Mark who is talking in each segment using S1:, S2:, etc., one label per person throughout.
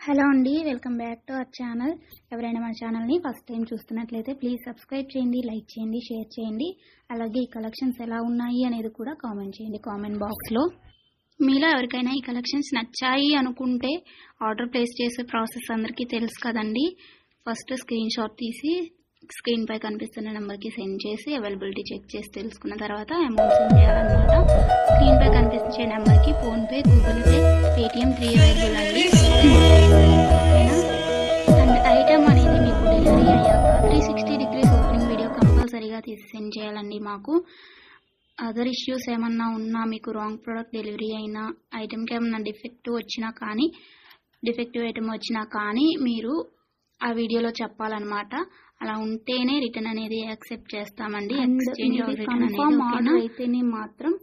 S1: Hello అండి, welcome back to our channel. ఎవరైనా మన ఛానల్ని ఫస్ట్ టైం చూస్తున్నట్లయితే ప్లీజ్ సబ్స్క్రైబ్ చేయండి, లైక్ చేయండి, షేర్ చేయండి. అలాగే ఈ కలెక్షన్స్ ఎలా ఉన్నాయి అనేది కూడా కామెంట్ చేయండి కామెంట్ బాక్స్లో. మీలో ఎవరికైనా ఈ కలెక్షన్స్ నచ్చాయి అనుకుంటే ఆర్డర్ ప్లేస్ చేసే ప్రాసెస్ అందరికీ తెలుసు కదండి. ఫస్ట్ స్క్రీన్ షాట్ తీసి స్క్రీన్ పై కనిపిస్తున్న నెంబర్కి సెండ్ చేసి అవైలబిలిటీ చెక్ చేసి తెలుసుకున్న తర్వాత అమౌంట్ సెండ్ చేయాలన్నమాట. స్క్రీన్ పై కనిపించే నెంబర్కి PhonePe, Google pay, Paytm 3 available అండి. అండ్ ఐటమ్ అనేది మీకు డెలివరీ అయ్యాక 360 డిగ్రీస్ ఓపెనింగ్ వీడియో కంపల్సరీగా తీసి సెండ్ చేయాలండి. మాకు అదర్ ఇష్యూస్ ఏమన్నా ఉన్నా, మీకు రాంగ్ ప్రోడక్ట్ డెలివరీ అయినా, ఐటమ్కి ఏమన్నా డిఫెక్టివ్ ఐటమ్ వచ్చినా కానీ మీరు ఆ వీడియోలో చెప్పాలన్నమాట. అలా ఉంటేనే రిటర్న్ అనేది యాక్సెప్ట్ చేస్తామండి. కన్ఫర్మ్ ఆర్డర్ అయితేనే మాత్రం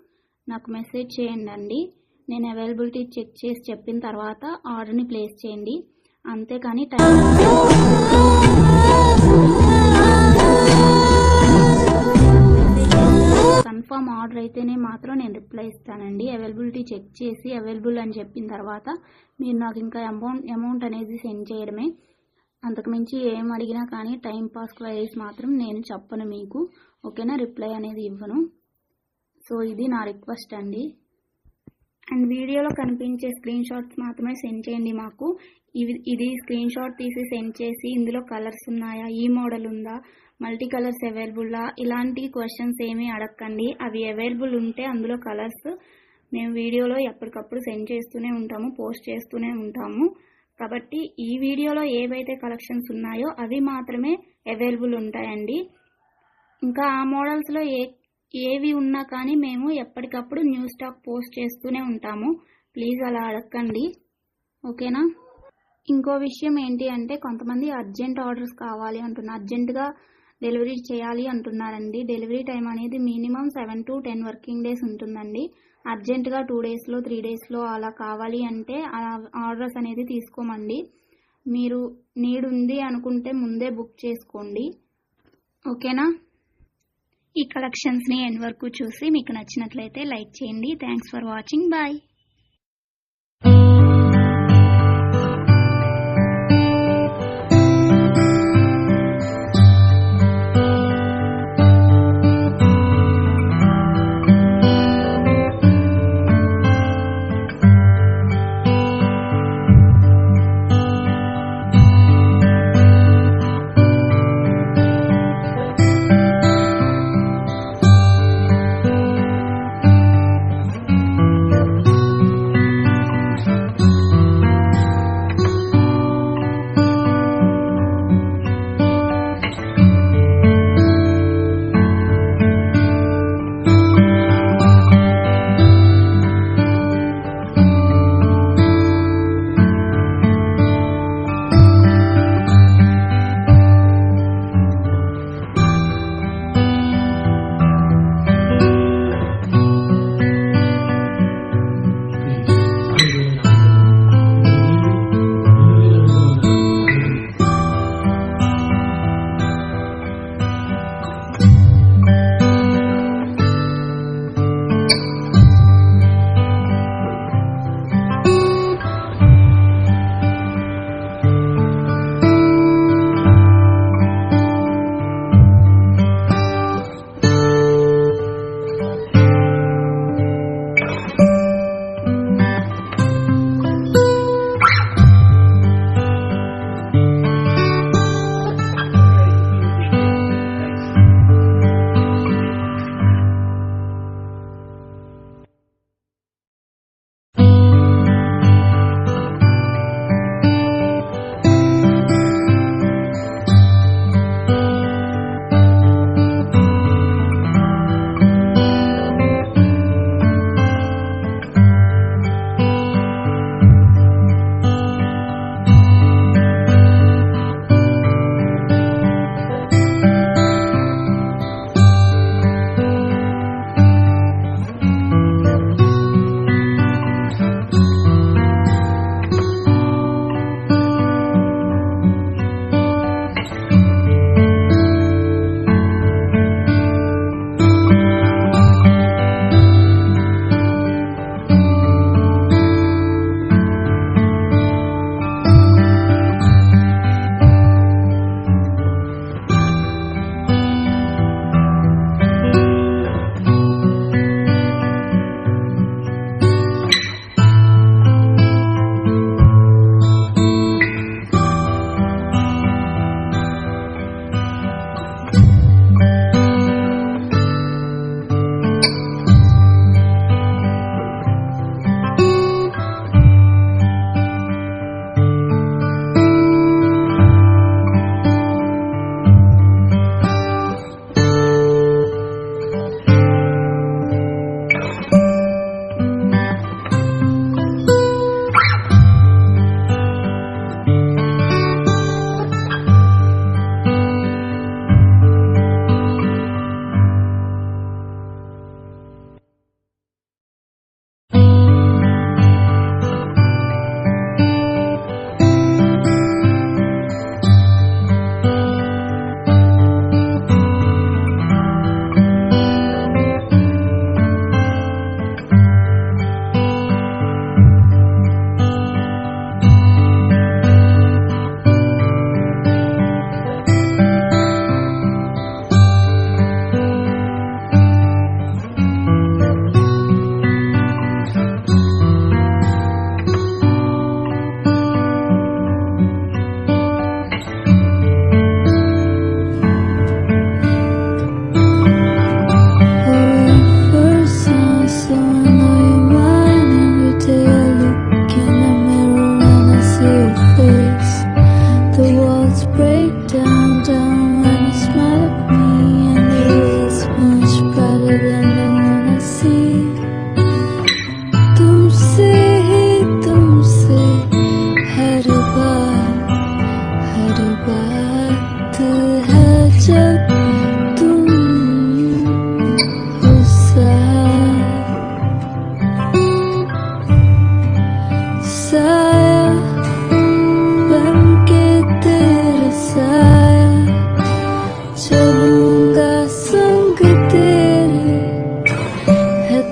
S1: నాకు మెసేజ్ చేయండి అండి. నేను అవైలబిలిటీ చెక్ చేసి చెప్పిన తర్వాత ఆర్డర్ని ప్లేస్ చేయండి. అంతేకాని కన్ఫర్మ్ ఆర్డర్ అయితేనే మాత్రం నేను రిప్లై ఇస్తానండి. అవైలబిలిటీ చెక్ చేసి అవైలబుల్ అని చెప్పిన తర్వాత మీరు నాకు ఇంకా అమౌంట్ అనేది సెండ్ చేయడమే. అంతకుమించి ఏం అడిగినా కానీ టైం పాస్ క్వైరీస్ మాత్రం నేను చెప్పను మీకు, ఓకేనా? రిప్లై అనేది ఇవ్వను. సో ఇది నా రిక్వెస్ట్ అండి. అండ్ వీడియోలో కనిపించే స్క్రీన్ షాట్స్ మాత్రమే సెండ్ చేయండి మాకు. ఇది స్క్రీన్ షాట్ తీసి సెండ్ చేసి ఇందులో కలర్స్ ఉన్నాయా, ఈ మోడల్ ఉందా, మల్టీ కలర్స్ అవైలబుల్లా, ఇలాంటి క్వశ్చన్స్ ఏమీ అడగకండి. అవి అవైలబుల్ ఉంటే అందులో కలర్స్ మేము వీడియోలో ఎప్పటికప్పుడు సెండ్ చేస్తూనే ఉంటాము, పోస్ట్ చేస్తూనే ఉంటాము. కాబట్టి ఈ వీడియోలో ఏవైతే కలెక్షన్స్ ఉన్నాయో అవి మాత్రమే అవైలబుల్ ఉంటాయండి. ఇంకా ఆ మోడల్స్లో ఏవి ఉన్నా కానీ మేము ఎప్పటికప్పుడు న్యూ స్టాక్ పోస్ట్ చేస్తూనే ఉంటాము. ప్లీజ్ అలా అడగండి, ఓకేనా? ఇంకో విషయం ఏంటి అంటే, కొంతమంది అర్జెంట్ ఆర్డర్స్ కావాలి అంటున్నారు, అర్జెంటుగా డెలివరీ చేయాలి అంటున్నారండి. డెలివరీ టైం అనేది మినిమం 7 to 10 వర్కింగ్ డేస్ ఉంటుందండి. అర్జెంటుగా 2 daysలో 3 daysలో అలా కావాలి అంటే ఆర్డర్స్ అనేది తీసుకోమండి. మీరు నీడ్ ఉంది అనుకుంటే ముందే బుక్ చేసుకోండి, ఓకేనా? ఈ కలెక్షన్స్ని ఎండ్ వరకు చూసి మీకు నచ్చినట్లయితే లైక్ చేయండి. Thanks for watching, bye.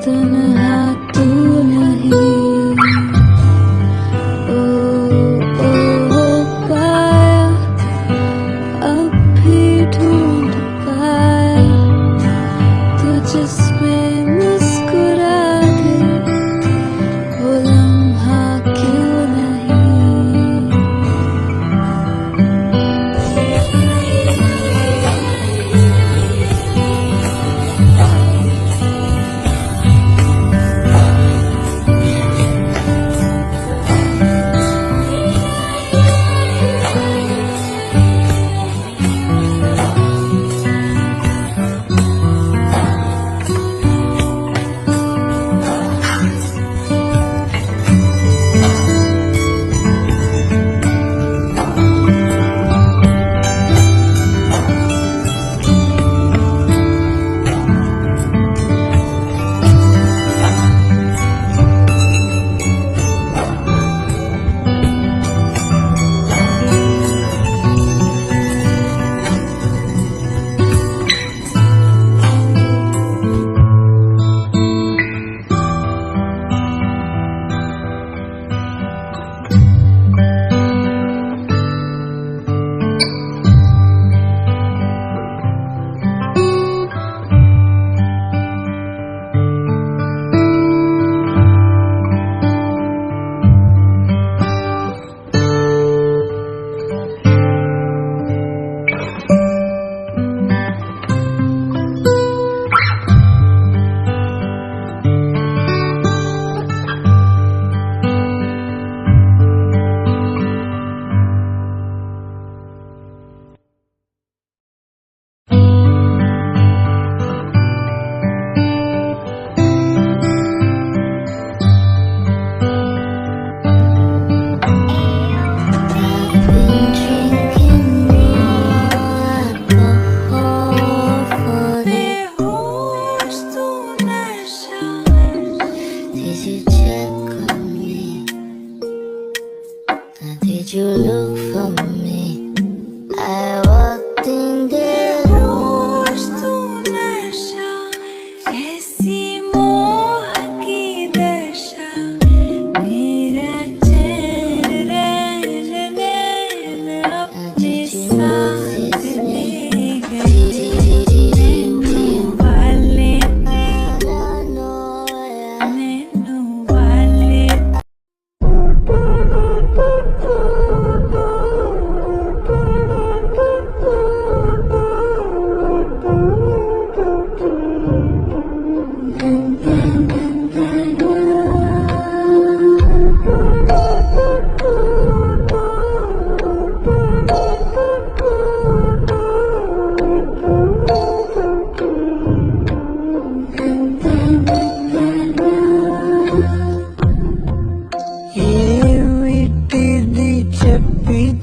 S2: तन्हा तू नहीं। ओ पाया अब भी ढूंढ पाया तो जिसमें मुस्कुरा दे वो लम्हा क्यों नहीं। Did you look for me? I walked in the रोज तू नशा ऐसी मोह की दशा मेरा चैन रैन नैन अपने साथ ले गए वाले नैनो वाले।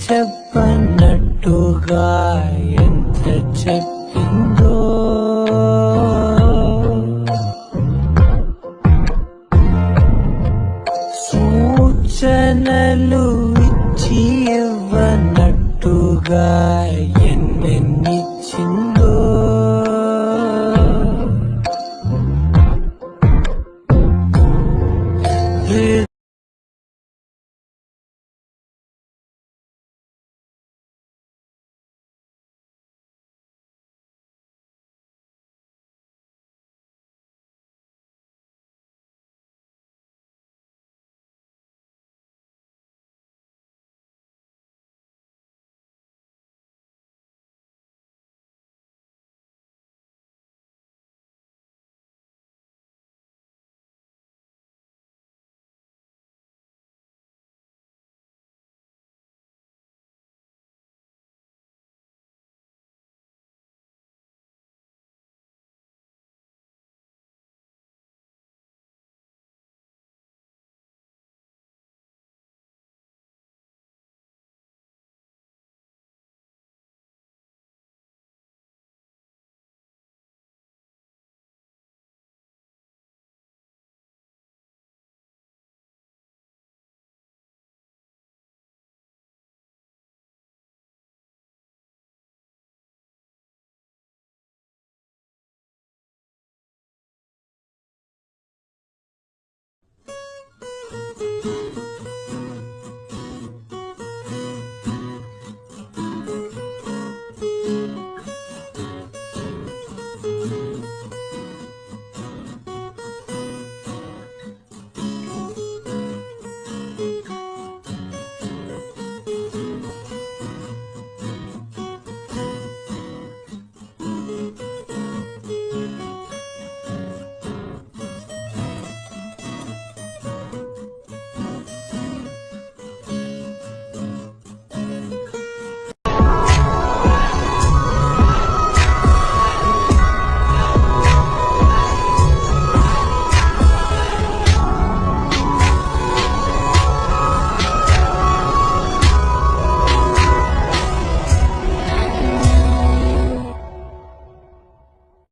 S2: చెప్పన్నట్టుగా ఎంత చెప్పిందో సూచనలు ఇచ్చి ఇవ్వనట్టుగా